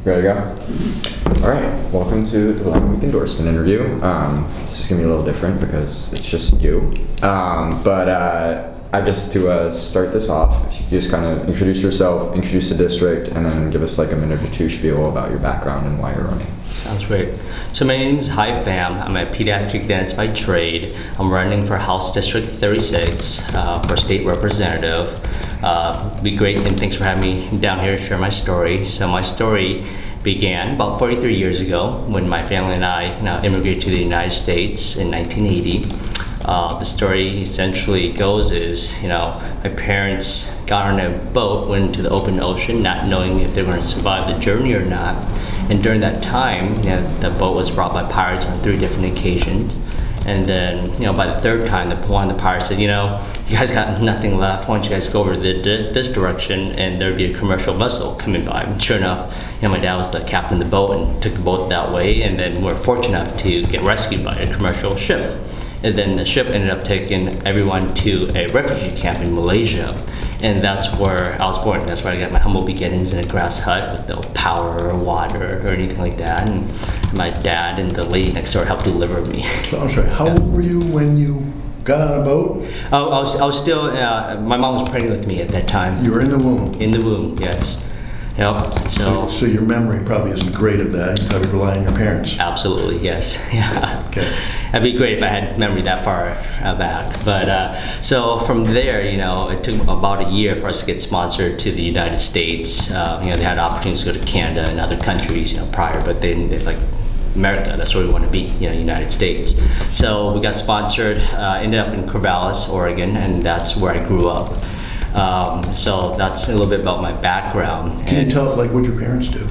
Ready to go? All right, welcome to the Long Week endorsement interview. This is gonna be a little different because it's just you. I guess to start this off, if you could just kind of introduce yourself, introduce the district, and then give us like a minute or two spiel about your background and why you're running. Sounds great. So my name is Hai Pham. I'm a pediatric dentist by trade. I'm running for House District 36 for state representative. Be great, and thanks for having me down here to share my story. So my story began about 43 years ago when my family and I immigrated to the United States in 1980. The story essentially goes is, my parents got on a boat, went into the open ocean, not knowing if they were going to survive the journey or not. And during that time, the boat was robbed by pirates on 3 different occasions. And then, by the 3rd time, one of the pirates said, you guys got nothing left. Why don't you guys go over this direction, and there'd be a commercial vessel coming by. And sure enough, my dad was the captain of the boat and took the boat that way. And then we're fortunate enough to get rescued by a commercial ship. And then the ship ended up taking everyone to a refugee camp in Malaysia. And that's where I was born. That's where I got my humble beginnings in a grass hut with no power or water or anything like that. And my dad and the lady next door helped deliver me. So I'm sorry, how old were you when you got on a boat? I was still, my mom was pregnant with me at that time. You were in the womb? In the womb, yes. Yep. So your memory probably isn't great of that. You probably rely on your parents. Absolutely, yes. Yeah. Okay. It'd be great if I had memory that far back. But so from there, it took about a year for us to get sponsored to the United States. They had opportunities to go to Canada and other countries, prior, but they're like, America, that's where we want to be, United States. So we got sponsored, ended up in Corvallis, Oregon, and that's where I grew up. So that's a little bit about my background. Can you tell, what your parents do?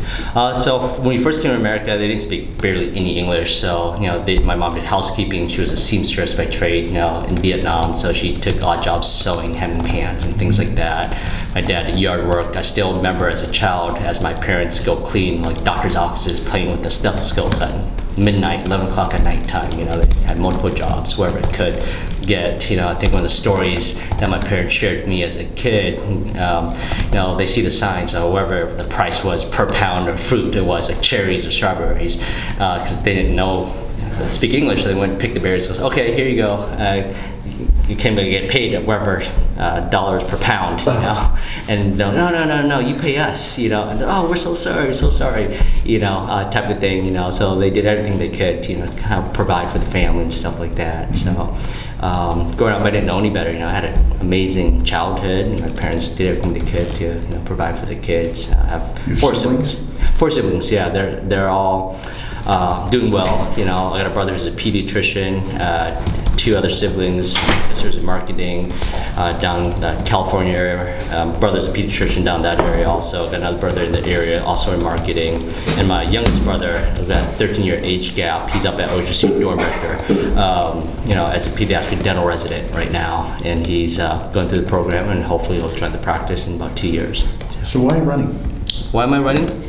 So when we first came to America, they didn't speak barely any English. So, my mom did housekeeping. She was a seamstress by trade, in Vietnam. So she took odd jobs sewing, hemming pants and things like that. My dad did yard work. I still remember as a child, as my parents go clean, doctor's offices, playing with the stethoscopes at midnight, 11 o'clock at nighttime. They had multiple jobs wherever it could get. I think one of the stories that my parents shared with me as a kid, they see the signs, wherever the price was per pound of fruit, it was like cherries or strawberries, because they didn't know speak English, so they went and picked the berries. So, okay, here you go. You came to get paid at whatever dollars per pound, and they'll, no, you pay us, and oh, we're so sorry, type of thing, so they did everything they could to, kind of provide for the family and stuff like that. So growing up, I didn't know any better, I had an amazing childhood, and my parents did everything they could to, provide for the kids. I have Your 4 siblings? siblings. 4 siblings, yeah, they're all doing well. I got a brother who's a pediatrician, 2 other siblings, sisters in marketing down the California area. Brother's a pediatrician down that area also. Got another brother in the area also in marketing. And my youngest brother, who's got a 13-year age gap, he's up at OHSU Dornbecker, as a pediatric dental resident right now. And he's going through the program, and hopefully he'll join the practice in about 2 years. So why are you running? Why am I running?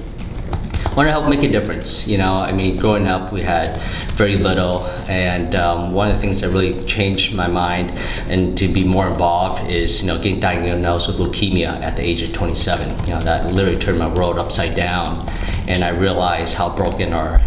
I want to help make a difference. Growing up, we had very little, and one of the things that really changed my mind and to be more involved is, getting diagnosed with leukemia at the age of 27. That literally turned my world upside down, and I realized how broken our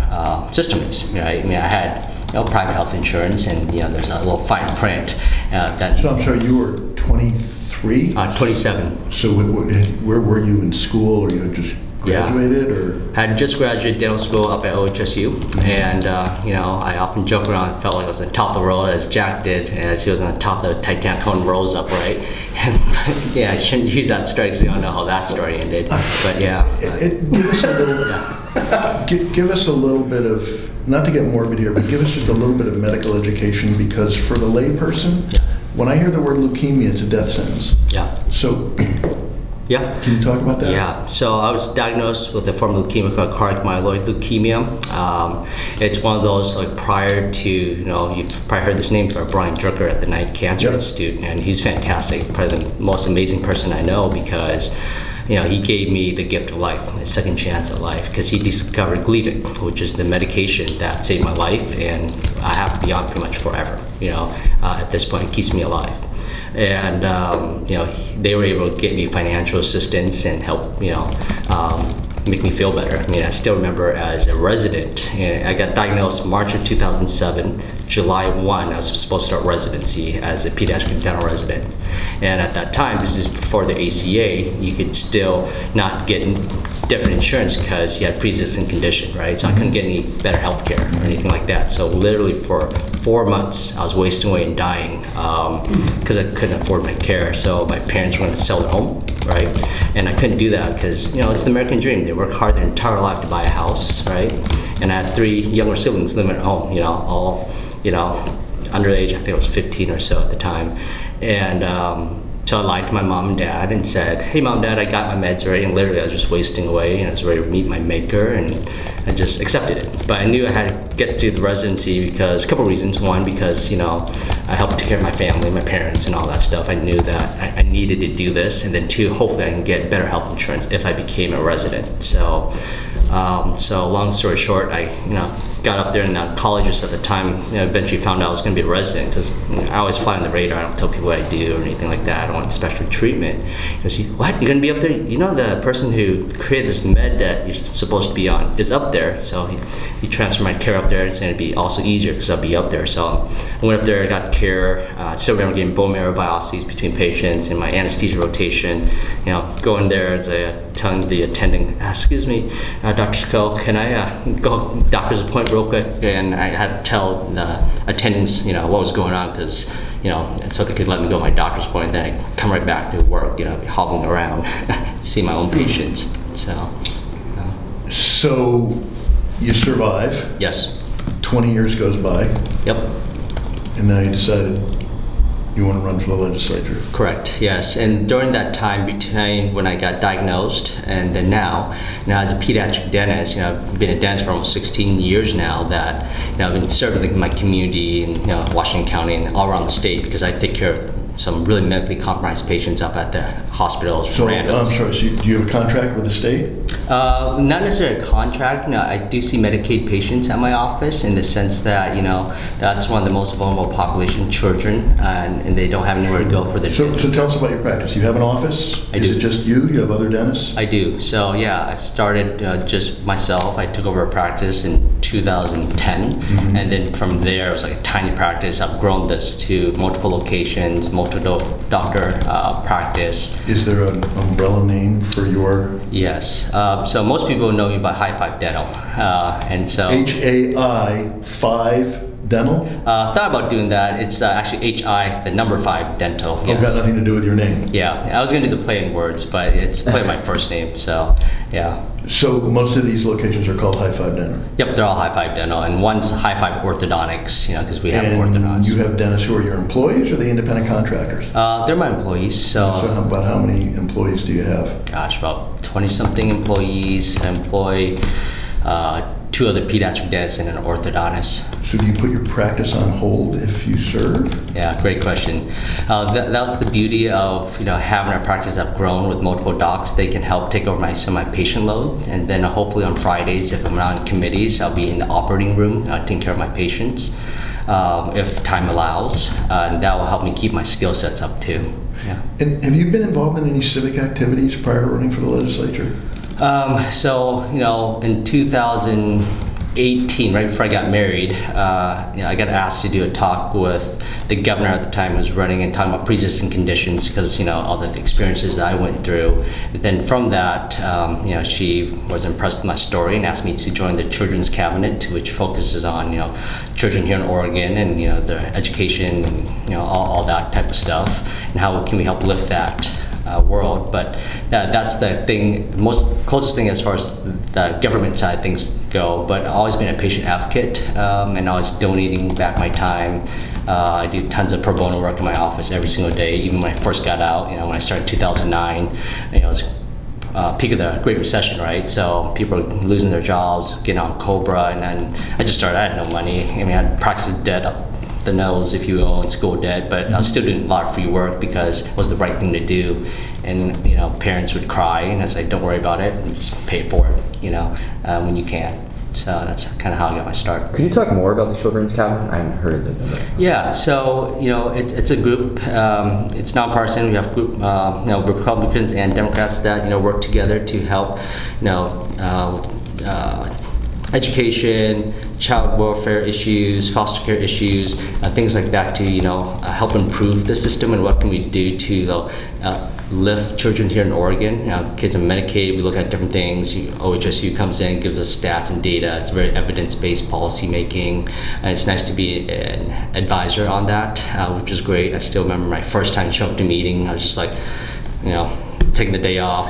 system is. I had private health insurance, and there's a little fine print that. So I'm sorry, you were 23? 27. So where were you in school, or you had just graduated, or? Had just graduated dental school up at OHSU, and I often joke around and felt like I was on top of the world as Jack did, as he was on the top of the Titanic going rose upright. And yeah, I shouldn't use that story because you don't know how that story ended. But yeah. Give us a little bit of, not to get morbid here, but give us just a little bit of medical education, because for the layperson, when I hear the word leukemia, it's a death sentence. Yeah. So. Yeah. Can you talk about that? Yeah. So I was diagnosed with a form of leukemia called chronic myeloid leukemia. It's one of those prior to, you've probably heard this name for Brian Drucker at the Knight Cancer Institute, and he's fantastic, probably the most amazing person I know, because he gave me the gift of life, a second chance at life, because he discovered Gleevec, which is the medication that saved my life, and I have to be on pretty much forever. At this point, it keeps me alive. And they were able to get me financial assistance and help make me feel better. I mean, I still remember as a resident, and I got diagnosed March of 2007. July 1, I was supposed to start residency as a pediatric dental resident. And at that time, this is before the ACA, you could still not get different insurance because you had pre-existing condition, right? So I couldn't get any better health care or anything like that. So literally for 4 months, I was wasting away and dying because I couldn't afford my care. So my parents were going to sell their home, right? And I couldn't do that because, it's the American dream. They work hard their entire life to buy a house, right? And I had 3 younger siblings living at home, all underage. I think I was 15 or so at the time. And so I lied to my mom and dad and said, hey, mom, dad, I got my meds ready. And literally I was just wasting away and I was ready to meet my maker, and I just accepted it. But I knew I had to get to the residency because a couple reasons. One, because, I helped take care of my family, my parents and all that stuff. I knew that I needed to do this. And then 2, hopefully I can get better health insurance if I became a resident. So long story short, I got up there, and the oncologist at the time eventually found out I was going to be a resident because I always fly on the radar. I don't tell people what I do or anything like that. I don't want special treatment. He goes, what? You're going to be up there? The person who created this med that you're supposed to be on is up there. So he transferred my care up there. It's going to be also easier because I'll be up there. So I went up there, I got care. I still remember getting bone marrow biopsies between patients and my anesthesia rotation. Going there, telling the attending, excuse me, Dr. Chico, can I go doctor's appointment real quick? And I had to tell the attendants, what was going on because, so they could let me go to my doctor's appointment. Then I come right back to work, hobbling around, see my own patients. So you survive. Yes. 20 years goes by. Yep. And now you decided you want to run for the legislature. Correct, yes. And during that time between when I got diagnosed and then now as a pediatric dentist, I've been a dentist for almost 16 years now, that I've been serving my community in Washington County and all around the state because I take care of some really medically compromised patients up at the hospitals. So, I'm sorry, so do you have a contract with the state? Not necessarily a contract. No, I do see Medicaid patients at my office in the sense that, that's one of the most vulnerable population, children, and they don't have anywhere to go for their So tell us about your practice. You have an office? I do. Is it just you? Do you have other dentists? I do. So yeah, I've started just myself. I took over a practice in 2010, and then from there it was like a tiny practice. I've grown this to multiple locations, multiple doctor practice. Is there an umbrella name for your? Yes. So most people know me by High Five Dental, and so HAI 5 Dental? thought about doing that. It's actually HI, the number 5 Dental. Yes. Got nothing to do with your name. Yeah, I was gonna do the play in words, but it's play my first name. So yeah. So most of these locations are called High Five Dental. Yep, they're all High Five Dental, and one's High Five Orthodontics, because we have And orthodonts. you have dentists who are your employees or the independent contractors? They're my employees, So about how many employees do you have? gosh, about 20-something employees. I employ 2 other pediatric dentists and an orthodontist. So do you put your practice on hold if you serve? Yeah, great question. That's the beauty of having a practice that's grown with multiple docs. They can help take over some of my patient load, and then hopefully on Fridays, if I'm not on committees, I'll be in the operating room taking care of my patients if time allows, and that will help me keep my skill sets up too. Yeah. And have you been involved in any civic activities prior to running for the legislature? In 2018, right before I got married, I got asked to do a talk with the governor at the time who was running and talking about pre-existing conditions because, all the experiences that I went through. But then from that, she was impressed with my story and asked me to join the Children's Cabinet, which focuses on, children here in Oregon and, their education and, all that type of stuff, and how can we help lift that world. But that's the thing, most closest thing as far as the government side of things go. But I've always been a patient advocate and always donating back my time. I do tons of pro bono work in my office every single day. Even when I first got out, when I started in 2009, it was peak of the Great Recession, right? So people are losing their jobs, getting on COBRA, and then I just started. I had no money. I had practice debt up the nose, if you will, in school debt, but I was still doing a lot of free work because it was the right thing to do. And parents would cry, and I said, "Don't worry about it, just pay for it, when you can." So that's kind of how I got my start. Could you talk more about the Children's Cabinet? I haven't heard of it. Yeah, so it's a group. It's nonpartisan. We have group, Republicans and Democrats that work together to help, with education, child welfare issues, foster care issues, things like that to help improve the system. And what can we do to lift children here in Oregon? Kids on Medicaid, we look at different things. OHSU comes in, gives us stats and data. It's very evidence-based policy making, and it's nice to be an advisor on that, which is great. I still remember my first time showing up to a meeting. I was just like, taking the day off.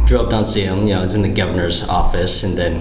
Drove down to see him, it's in the governor's office, and then,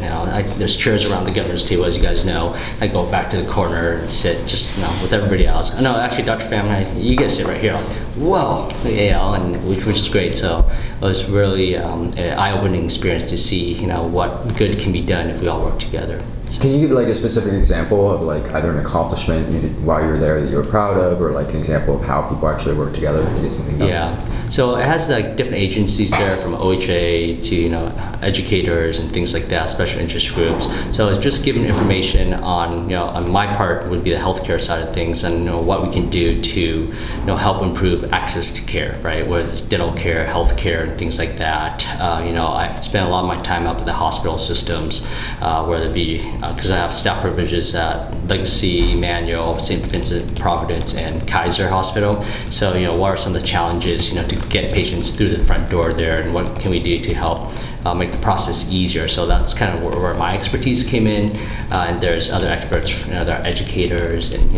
there's chairs around the governor's table, as you guys know. I go back to the corner and sit just, with everybody else. No, actually, Dr. Pham, you guys sit right here. I'm like, whoa, and which is great. So it was really an eye-opening experience to see, what good can be done if we all work together. So. Can you give like a specific example of like either an accomplishment you did while you were there that you were proud of, or like an example of how people actually work together to get something done? Yeah, so it has like different agencies there, from OHA to educators and things like that, special interest groups. So it's just giving information on on my part would be the healthcare side of things, and what we can do to help improve access to care, right? Whether it's dental care, health care, and things like that. I spend a lot of my time up at the hospital systems, whether it be because I have staff privileges at Legacy, Emmanuel, St. Vincent, Providence, and Kaiser Hospital. So, what are some of the challenges, to get patients through the front door there, and what can we do to help make the process easier? So that's kind of where my expertise came in, and there's other experts, there are educators and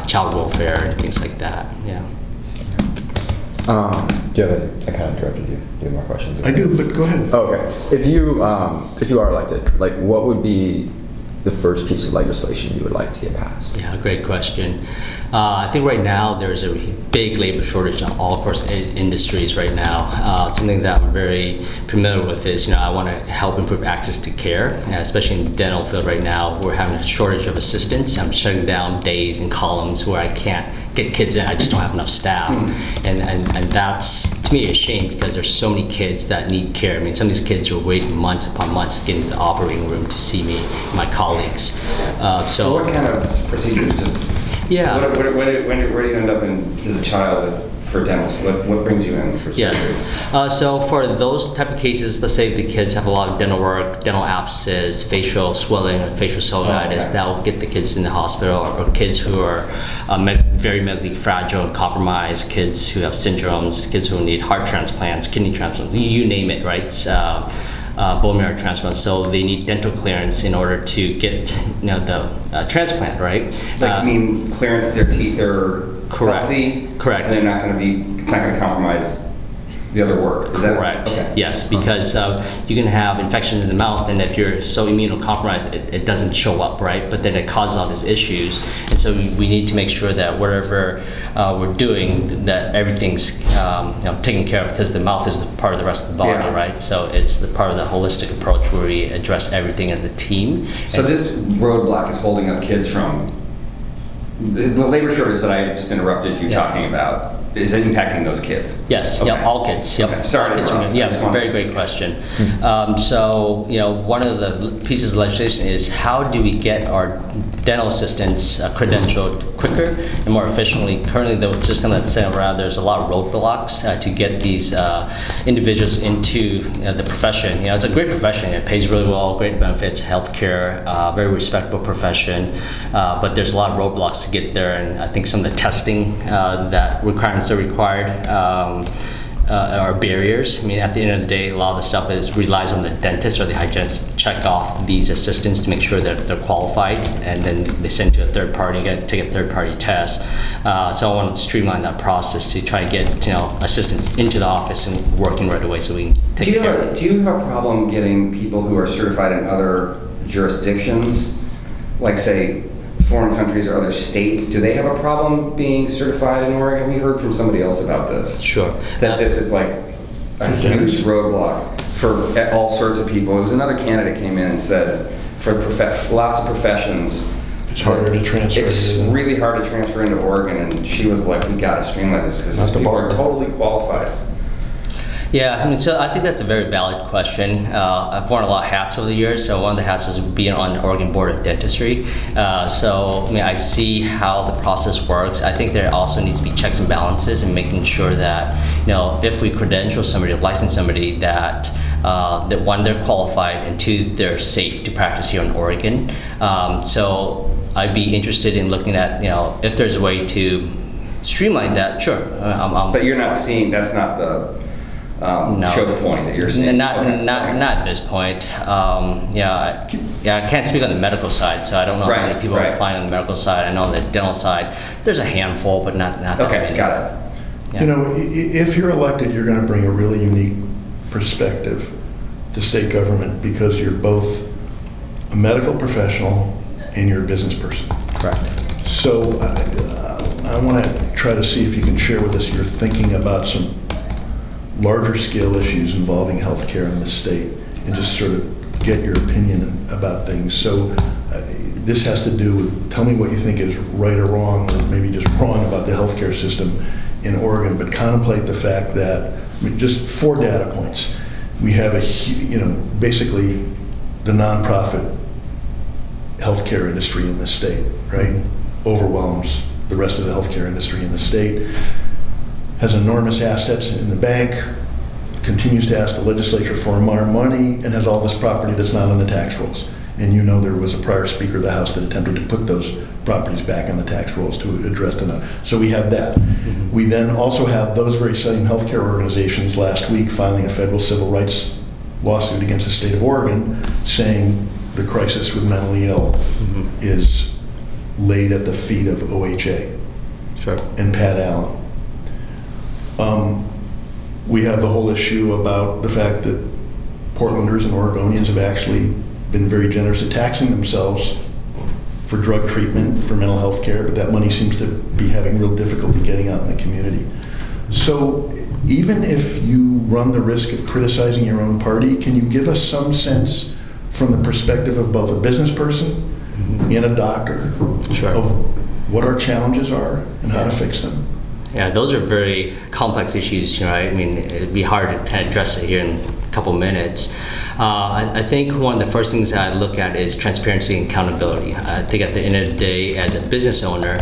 child welfare and things like that. Yeah. Do you have I kind of interrupted you. Do you have more questions? I do, but go ahead. Oh, okay. If you are elected, like what would be the first piece of legislation you would like to get passed? Yeah, great question. I think right now there's a big labor shortage in all of our industries right now. Something that I'm very familiar with is, I want to help improve access to care, especially in the dental field right now. We're having a shortage of assistants. I'm shutting down days and columns where I can't get kids in. I just don't have enough staff. And that's, to me, a shame, because there's so many kids that need care. I mean, some of these kids are waiting months upon months to get into the operating room to see me, my colleagues. So what kind of procedures Yeah. Where do you end up in as a child for dental? What brings you in for surgery? Yes. So for those type of cases, let's say the kids have a lot of dental work, dental abscesses, facial swelling, or facial cellulitis, okay. that will get the kids in the hospital, or kids who are very medically fragile and compromised, kids who have syndromes, kids who need heart transplants, kidney transplants, you name it, right? Bone marrow transplant, so they need dental clearance in order to get the transplant, right? Like, you mean clearance that their teeth are Correct. healthy? Correct. And they're not going to be, it's not going to compromise the other work. Is Correct. That, okay. Yes, because you can have infections in the mouth, and if you're so immunocompromised, it doesn't show up, right? But then it causes all these issues, and so we need to make sure that whatever we're doing, that everything's taken care of, because the mouth is part of the rest of the body, Yeah. right? So it's the part of the holistic approach where we address everything as a team. So this roadblock is holding up kids from the labor shortage that I just interrupted you talking about. Is it impacting those kids? Yes, Okay. yeah, all kids. Yep. Okay. Sorry to All kids. interrupt. I just Yeah, wanted- very great question. So, one of the pieces of legislation is how do we get our dental assistants credentialed quicker and more efficiently? Currently, the system that's set around, there's a lot of roadblocks to get these individuals into the profession. It's a great profession. It pays really well, great benefits, healthcare, very respectable profession. But there's a lot of roadblocks to get there, and I think some of the testing that requirements are required are barriers. I mean, at the end of the day, a lot of the stuff relies on the dentist or the hygienist to check off these assistants to make sure that they're qualified, and then they send to a third party, take a third party test. So I want to streamline that process to try to get assistants into the office and working right away, so we can take care of it. Do you have a problem getting people who are certified in other jurisdictions, like say foreign countries or other states? Do they have a problem being certified in Oregon? We heard from somebody else about this. Sure. That this is like a huge roadblock for all sorts of people. It was another candidate came in and said for lots of professions, It's harder to transfer. it's really hard to transfer into Oregon, and she was like, we got to streamline this because Not these the people are bar. totally qualified. Yeah, I mean, so I think that's a very valid question. I've worn a lot of hats over the years. So one of the hats is being on the Oregon Board of Dentistry. So I mean, I see how the process works. I think there also needs to be checks and balances and making sure that, if we credential somebody, license somebody, that one, they're qualified, and two, they're safe to practice here in Oregon. So I'd be interested in looking at, if there's a way to streamline that. Sure. But you're not seeing, that's not the No. choke point that you're seeing? Not Okay. at this point. I can't speak on the medical side, so I don't know how many Right, people are right. applying on the medical side. I know on the dental side, there's a handful, but not that Okay, many. got it. Yeah. If you're elected, you're going to bring a really unique perspective to state government because you're both a medical professional and you're a business person. Correct. So I want to try to see if you can share with us your thinking about some larger scale issues involving healthcare in the state and just sort of get your opinion about things. So this has to do with, tell me what you think is right or wrong, or maybe just wrong about the healthcare system in Oregon, but contemplate the fact that, just 4 data points. We have basically the nonprofit healthcare industry in the state, right? Overwhelms the rest of the healthcare industry in the state, has enormous assets in the bank, continues to ask the legislature for more money, and has all this property that's not on the tax rolls. And there was a prior Speaker of the House that attempted to put those properties back on the tax rolls to address them. So we have that. We then also have those very same healthcare organizations last week filing a federal civil rights lawsuit against the state of Oregon, saying the crisis with mentally ill is laid at the feet of OHA Sure. and Pat Allen. We have the whole issue about the fact that Portlanders and Oregonians have actually been very generous at taxing themselves for drug treatment, for mental health care, but that money seems to be having real difficulty getting out in the community. So even if you run the risk of criticizing your own party, can you give us some sense from the perspective of both a business person and a doctor Sure. of what our challenges are and how to fix them? Yeah, those are very complex issues, right? I mean, it'd be hard to kind of address it here in a couple minutes. I think one of the first things that I look at is transparency and accountability. I think at the end of the day, as a business owner,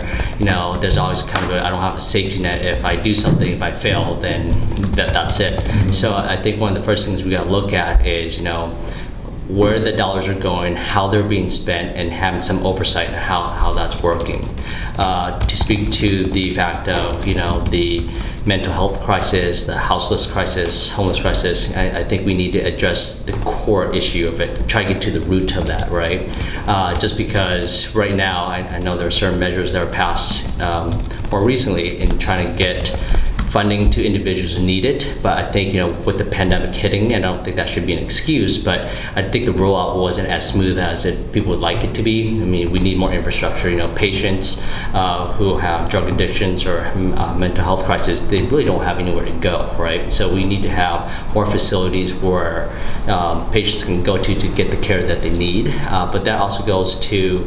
there's always accountability. I don't have a safety net. If I do something, if I fail, then that's it. So I think one of the first things we got to look at is, where the dollars are going, how they're being spent, and having some oversight on how that's working. To speak to the fact of, the mental health crisis, the houseless crisis, homeless crisis, I think we need to address the core issue of it, try to get to the root of that, right? Just because right now, I know there are certain measures that are passed more recently in trying to get funding to individuals who need it, but I think with the pandemic hitting, and I don't think that should be an excuse, but I think the rollout wasn't as smooth as people would like it to be. I mean, we need more infrastructure. Patients who have drug addictions or mental health crisis, they really don't have anywhere to go, right? So we need to have more facilities where patients can go to get the care that they need, but that also goes to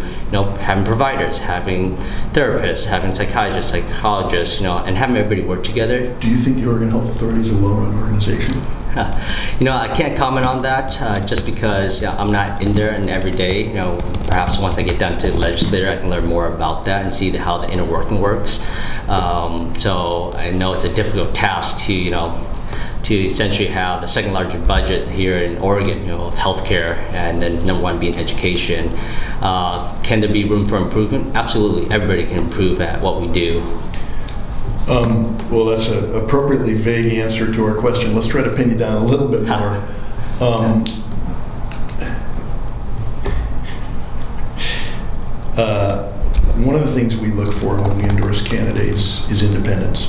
having providers, having therapists, having psychiatrists, psychologists, and having everybody work together. Do you think the Oregon Health Authority is a well-run organization? I can't comment on that just because I'm not in there and every day. Perhaps once I get down to the legislature, I can learn more about that and see how the inner working works. So I know it's a difficult task to essentially have the second largest budget here in Oregon, of healthcare, and then number 1 being education. Can there be room for improvement? Absolutely. Everybody can improve at what we do. Well, that's an appropriately vague answer to our question. Let's try to pin you down a little bit more. One of the things we look for when we endorse candidates is independence.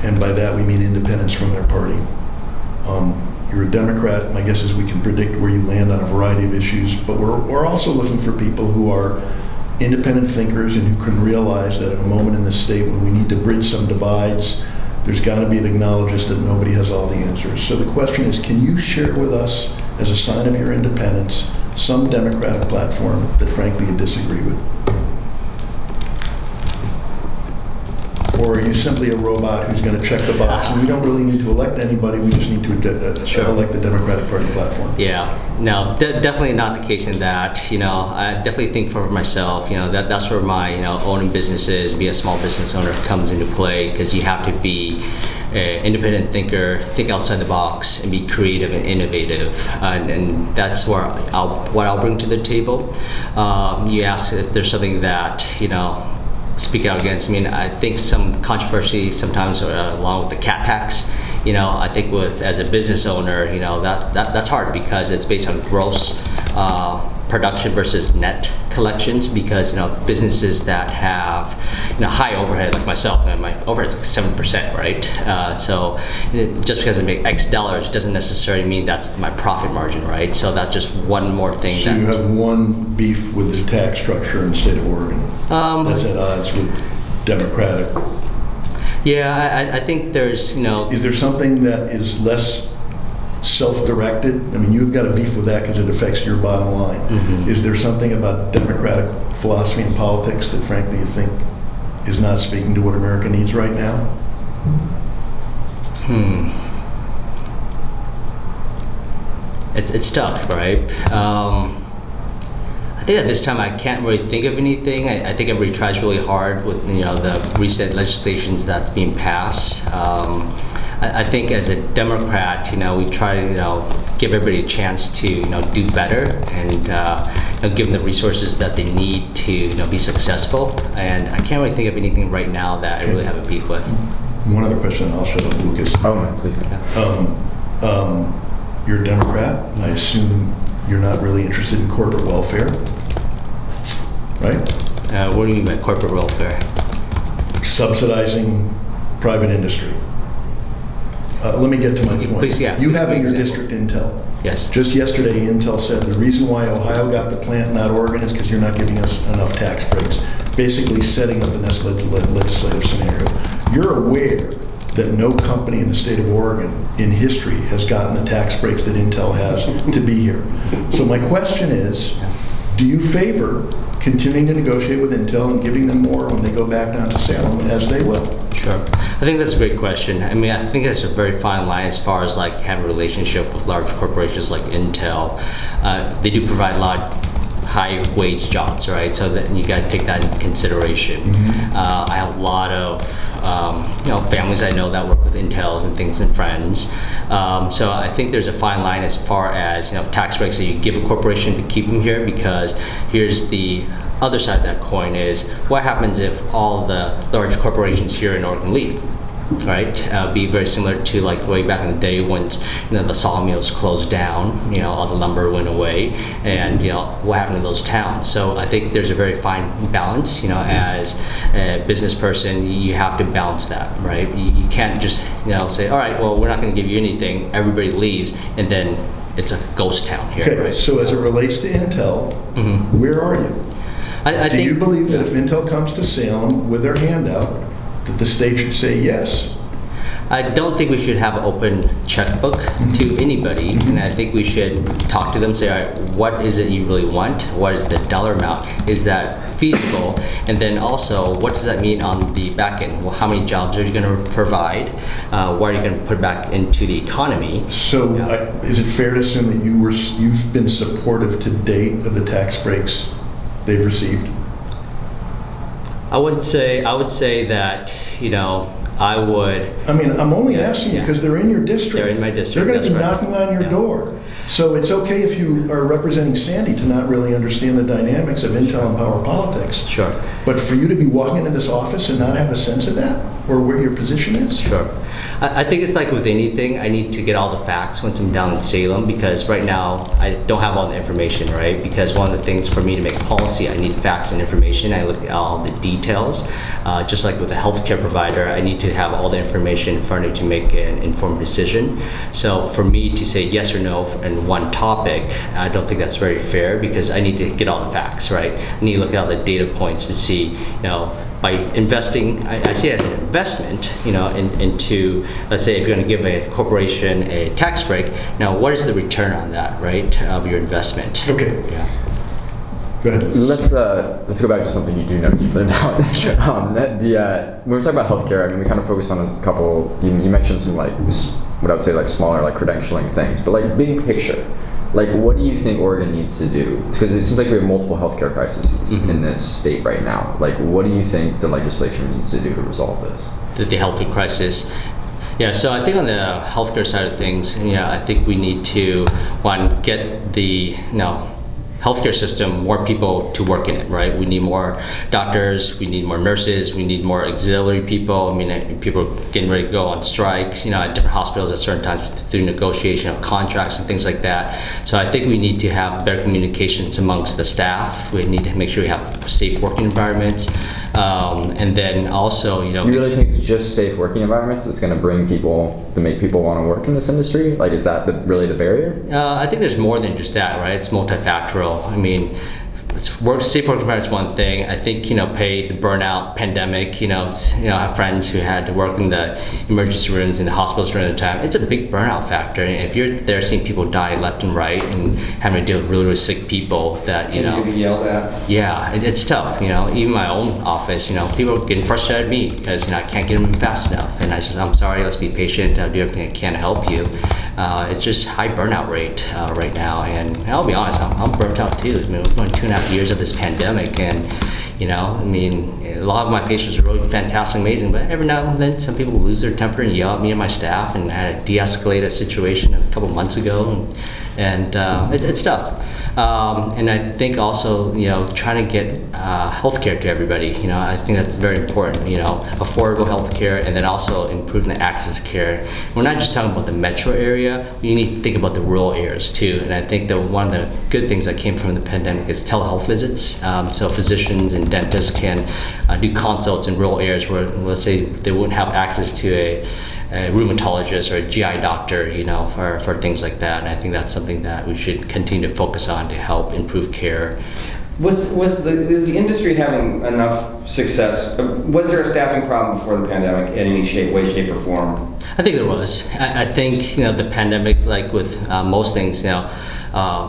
And by that we mean independence from their party. You're a Democrat. My guess is we can predict where you land on a variety of issues, but we're also looking for people who are independent thinkers and who can realize that at a moment in this state when we need to bridge some divides, there's got to be an acknowledgement that nobody has all the answers. So the question is, can you share with us, as a sign of your independence, some Democratic platform that frankly you disagree with? Or are you simply a robot who's going to check the box, and we don't really need to elect anybody, we just need to elect the Democratic Party platform? Yeah, no, definitely not the case in that. I definitely think for myself, that's where my, owning businesses, be a small business owner comes into play, because you have to be an independent thinker, think outside the box, and be creative and innovative. And that's where what I'll bring to the table. You asked if there's something that, speak out against. I mean, I think some controversy sometimes along with the cat tax. I think as a business owner, that's hard, because it's based on gross production versus net collections, because businesses that have high overhead, like myself, and my overhead's like 7%, right? So just because I make X dollars doesn't necessarily mean that's my profit margin, right? So that's just one more thing. So you have one beef with the tax structure in the state of Oregon that's at odds with Democratic. Yeah, I think there's Is there something that is less self-directed? I mean, you've got a beef with that because it affects your bottom line. Mm-hmm. Is there something about Democratic philosophy and politics that frankly you think is not speaking to what America needs right now? It's tough, right? I think at this time I can't really think of anything. I think everybody tries really hard with the recent legislations that's being passed. I think as a Democrat, we try to give everybody a chance to do better, and give them the resources that they need to be successful. And I can't really think of anything right now that I really have a beef with. One other question, and I'll shut up, Lucas. Oh, no, please. You're a Democrat. I assume you're not really interested in corporate welfare, right? What do you mean by corporate welfare? Subsidizing private industry. Let me get to my point. Please, yeah, You please have in give your an example. district Intel. Yes. Just yesterday, Intel said the reason why Ohio got the plant, not Oregon, is because you're not giving us enough tax breaks. Basically setting up a legislative scenario. You're aware that no company in the state of Oregon in history has gotten the tax breaks that Intel has to be here. So my question is, do you favor continuing to negotiate with Intel and giving them more when they go back down to Salem, as they will? Sure. I think that's a great question. I mean, I think that's a very fine line as far as like having a relationship with large corporations like Intel. They do provide a lot of high wage jobs, right? So that you got to take that into consideration. Mm-hmm. I have a lot of families I know that work with Intels and things and friends. So I think there's a fine line as far as tax breaks that you give a corporation to keep them here, because here's the other side of that coin is what happens if all the large corporations here in Oregon leave? Right, be very similar to like way back in the day when the sawmills closed down, all the lumber went away, and what happened to those towns. So I think there's a very fine balance. As a business person, you have to balance that, right? You can't just say, all right, well, we're not going to give you anything. Everybody leaves, and then it's a ghost town here. Okay, right? so as it relates to Intel, where are you? I Do think, you believe that if Intel comes to Salem with their hand out, that the state should say yes? I don't think we should have an open checkbook to anybody, and I think we should talk to them, say, all right, what is it you really want? What is the dollar amount? Is that feasible? And then also, what does that mean on the back end? Well, how many jobs are you going to provide? What are you going to put back into the economy? So is it fair to assume that you've been supportive to date of the tax breaks they've received? I would say that, I would. I mean, I'm only asking you because they're in your district. They're in my district, They're going to be that's right. knocking on your Yeah. door. So it's okay if you are representing Sandy to not really understand the dynamics of Intel and power politics. Sure. But for you to be walking into this office and not have a sense of that, or where your position is? Sure. I think it's like with anything, I need to get all the facts once I'm down in Salem, because right now I don't have all the information, right? Because one of the things for me to make policy, I need facts and information. I look at all the details. Just like with a healthcare provider, I need to have all the information in front of me to make an informed decision. So for me to say yes or no in one topic, I don't think that's very fair, because I need to get all the facts, right? I need to look at all the data points to see, by investing, I see it as an investment, into, let's say if you're going to give a corporation a tax break, now what is the return on that, right, of your investment? Okay. Yeah. Go ahead. Let's go back to something you do know deeply about. When we talk about healthcare, I mean, we kind of focus on a couple. You mentioned some like what I would say like smaller like credentialing things, but like big picture, like what do you think Oregon needs to do? Because it seems like we have multiple healthcare crises in this state right now. Like, what do you think the legislature needs to do to resolve this? The healthcare crisis. Yeah, so I think on the healthcare side of things, I think we need to get the healthcare system, more people to work in it, right? We need more doctors, we need more nurses, we need more auxiliary people. I mean, people are getting ready to go on strikes, at different hospitals at certain times through negotiation of contracts and things like that. So I think we need to have better communications amongst the staff. We need to make sure we have safe working environments. And then also, Do you really think it's just safe working environments that's going to make people want to work in this industry? Like, is that really the barrier? I think there's more than just that, right? It's multifactorial. I mean, safe work environment is one thing. I think the burnout pandemic. I have friends who had to work in the emergency rooms in the hospitals during the time. It's a big burnout factor. And if you're there seeing people die left and right and having to deal with really, really sick people, that And you get yelled at. Yeah, it's tough. Even my own office. People are getting frustrated at me because I can't get them in fast enough. And I'm sorry. Let's be patient. I'll do everything I can to help you. It's just high burnout rate right now, and I'll be honest, I'm burnt out too. I mean, we're going 2.5 years of this pandemic, and a lot of my patients are really fantastic, amazing, but every now and then some people lose their temper and yell at me and my staff, and I had to de-escalate a situation a couple months ago, and it's tough. And I think also, trying to get healthcare to everybody. I think that's very important. Affordable healthcare, and then also improving the access to care. We're not just talking about the metro area. We need to think about the rural areas too. And I think that one of the good things that came from the pandemic is telehealth visits. So physicians and dentists can do consults in rural areas where, let's say, they wouldn't have access to a rheumatologist or a GI doctor, for things like that. And I think that's something that we should continue to focus on to help improve care. Was the industry having enough success? Was there a staffing problem before the pandemic in any way, shape, or form? I think there was. I think the pandemic, like with most things,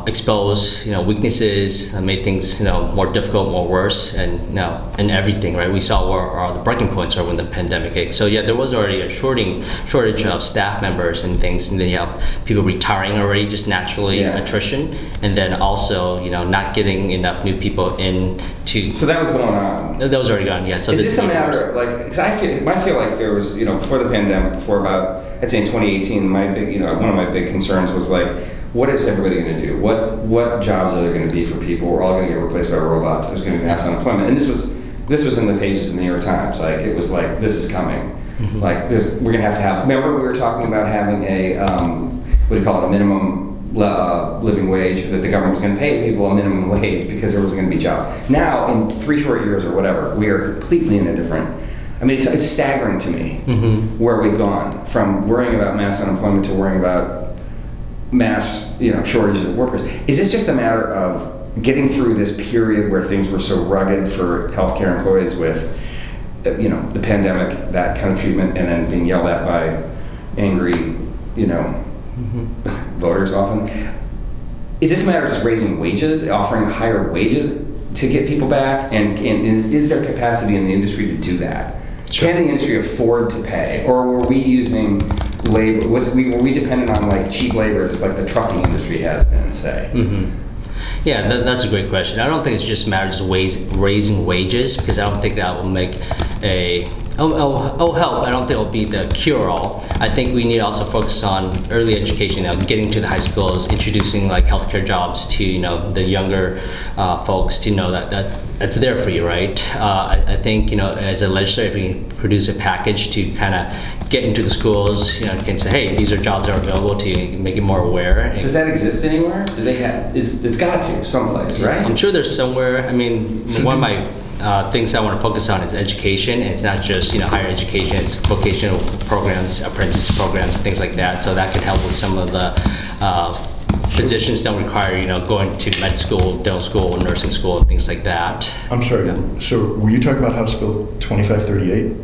expose weaknesses, made things more difficult, more worse, and and everything, right? We saw where the breaking points are when the pandemic hit. So yeah, there was already a shortage of staff members and things, and then you have people retiring already, just naturally, attrition, and then also not getting enough new people in to. So that was going on. That was already gone, yeah. So is this a matter of because I feel like there was before the pandemic, before about I'd say in 2018, my big one of my big concerns was like, what is everybody going to do? What jobs are there going to be for people? We're all going to get replaced by robots. There's going to be mass unemployment, and this was in the pages in the New York Times. Like it was like this is coming. Mm-hmm. Like we're going to have. Remember we were talking about having a what do you call it, a minimum living wage, that the government was going to pay people a minimum wage because there was going to be jobs. Now in 3 short years or whatever, we are completely in a different. I mean, it's staggering to me where we've gone from worrying about mass unemployment to worrying about mass, shortages of workers. Is this just a matter of getting through this period where things were so rugged for healthcare employees with, the pandemic, that kind of treatment, and then being yelled at by angry, voters often? Is this a matter of just raising wages, offering higher wages to get people back? And is there capacity in the industry to do that? Sure. Can the industry afford to pay, or were we using labor? Were we dependent on like cheap labor, just like the trucking industry has been, say? Mm-hmm. Yeah, that's a great question. I don't think it's just a matter of just raising wages, because I don't think that will make help. I don't think it'll be the cure-all. I think we need to also focus on early education, getting to the high schools, introducing like healthcare jobs to the younger folks to know that that's there for you, right? I think as a legislator, if we can produce a package to kind of get into the schools, can say, hey, these are jobs that are available to you, make it more aware. Does that exist anywhere? Do they have? It's got to someplace, right? I'm sure there's somewhere. I mean, one of my things I want to focus on is education, and it's not just higher education, it's vocational programs, apprentice programs, things like that. So that could help with some of the positions don't require going to med school, dental school, nursing school, and things like that. I'm sorry. Yeah. So were you talking about House Bill 2538?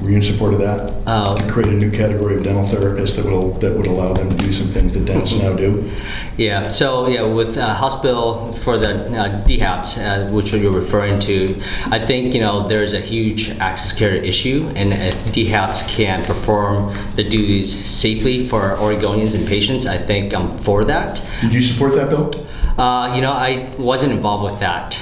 Were you in support of that? To create a new category of dental therapists that would allow them to do some things that dentists now do? Yeah, so yeah, with House Bill for the DHAPs, which you're referring to, I think, there's a huge access care issue, and if DHAPs can perform the duties safely for Oregonians and patients, I think I'm for that. Did you support that bill? I wasn't involved with that.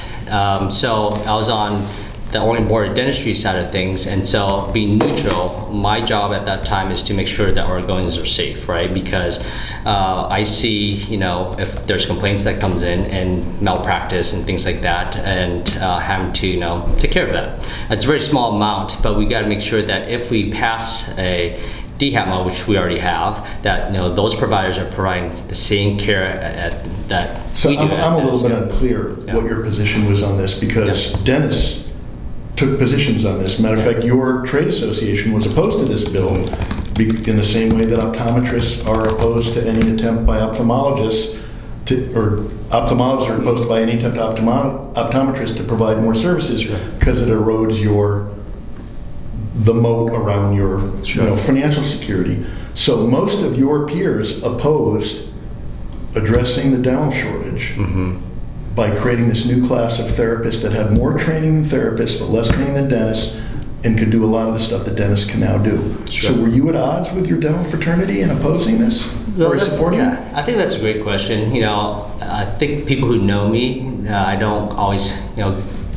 So I was on the Oregon Board of Dentistry side of things, and so being neutral, my job at that time is to make sure that Oregonians are safe, right? Because I see, if there's complaints that comes in and malpractice and things like that, and having to, take care of that. It's a very small amount, but we got to make sure that if we pass a DHAP, which we already have, that those providers are providing the same care that So we do. I'm a little bit unclear Yeah. what your position was on this, because Yeah. dentists took positions on this. Matter of fact, your trade association was opposed to this bill in the same way that optometrists are opposed to any attempt by ophthalmologists or ophthalmologists are opposed by any attempt to optometrists to provide more services because it erodes the moat around your financial security. So most of your peers opposed addressing the dental shortage by creating this new class of therapists that have more training than therapists but less training than dentists, and could do a lot of the stuff that dentists can now do. Sure. So were you at odds with your dental fraternity in opposing this? Or supporting it? I think that's a great question. I think people who know me, I don't always,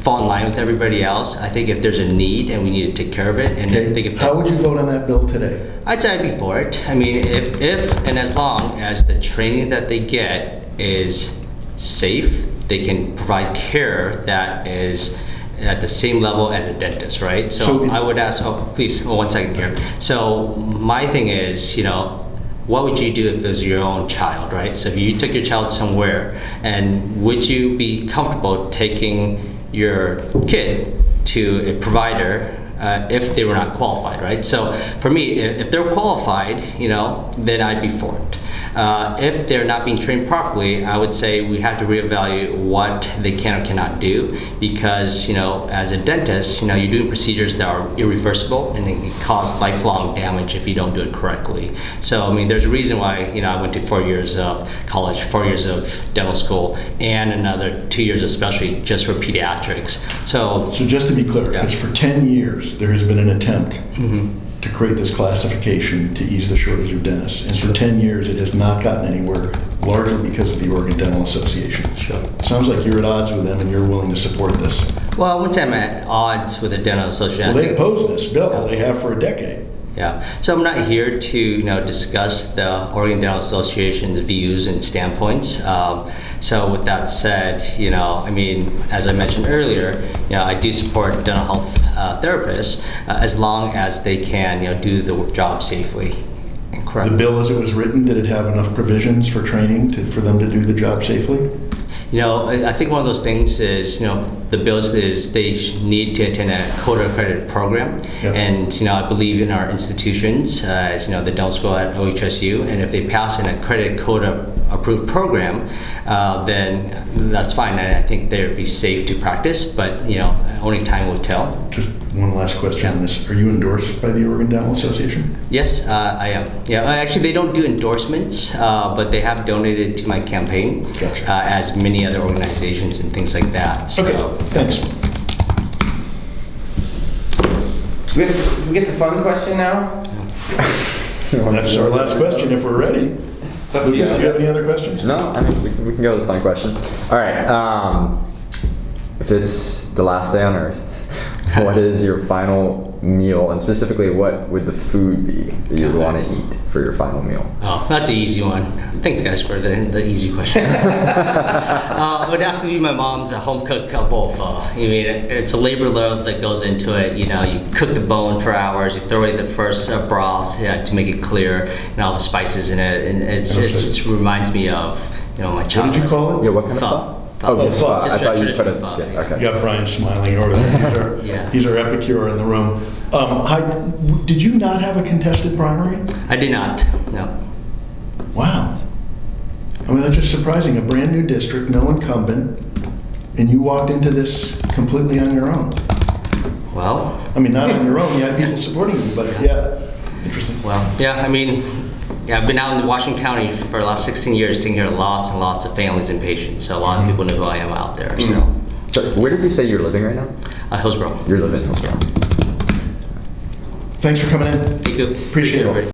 fall in line with everybody else. I think if there's a need and we need to take care of it, and I think if How would you vote on that bill today? I'd say I'd be for it. I mean, if and as long as the training that they get is safe, they can provide care that is at the same level as a dentist, right? So I would ask, please, 1 second here. So my thing is, what would you do if it was your own child, right? So if you took your child somewhere, and would you be comfortable taking your kid to a provider if they were not qualified, right? So for me, if they're qualified, then I'd be for it. If they're not being trained properly, I would say we have to reevaluate what they can or cannot do, because as a dentist, you're doing procedures that are irreversible and it can cause lifelong damage if you don't do it correctly. So I mean, there's a reason why I went to 4 years of college, 4 years of dental school, and another 2 years of specialty just for pediatrics. So just to be clear, because for 10 years there has been an attempt to create this classification to ease the shortage of dentists. And for 10 years it has not gotten anywhere, largely because of the Oregon Dental Association. Sure. Sounds like you're at odds with them and you're willing to support this. Well, I wouldn't say I'm at odds with the dental association. Well, they oppose this bill. They have for a decade. Yeah, so I'm not here to discuss the Oregon Dental Association's views and standpoints. So with that said, I mean, as I mentioned earlier, I do support dental health therapists as long as they can do the job safely and The correctly. bill as it was written, did it have enough provisions for training for them to do the job safely? I think one of those things is, the bills is they need to attend a CODA accredited program. Yep. And, I believe in our institutions, as the dental school at OHSU, and if they pass an accredited CODA approved program, then that's fine. And I think they'd be safe to practice, but, only time will tell. Just one last question on this. Are you endorsed by the Oregon Dental Association? Yes, I am. Yeah, actually, they don't do endorsements, but they have donated to my campaign, Gotcha. as many other organizations and things like that. So, Okay, thanks. We get the fun question now? That's our last question if we're ready. It's up to you. Lucas, do you have any other questions? No, I mean, we can go with the fun question. All right. If it's the last day on Earth, what is your final meal, and specifically, what would the food be that you'd want to eat for your final meal? Oh, that's an easy one. Thanks, guys, for the easy question. It would have to be my mom's home-cooked bowl pho. I mean, it's a labor of love that goes into it. You cook the bone for hours, you throw away the first broth to make it clear, and all the spices in it, and it just reminds me of my What childhood. did you call it? Yeah, what kind of Pho. pho? Pho. Oh, just pho. pho. Just I thought you put traditional it. pho. Yeah, okay. You got Brian smiling over there. Yeah. He's our epicure in the room. Did you not have a contested primary? I did not, no. Wow. I mean, that's just surprising. A brand new district, no incumbent, and you walked into this completely on your own. Well, I mean, not on your own, you had people supporting you, but yeah, interesting. well, yeah, I mean, yeah, I've been out in Washington County for the last 16 years taking care of lots and lots of families and patients. So a lot of people know who I am out there. So where did you say you're living right now? Hillsborough. You're living in Hillsborough. Thanks for coming in. Thank you. Appreciate it. everybody.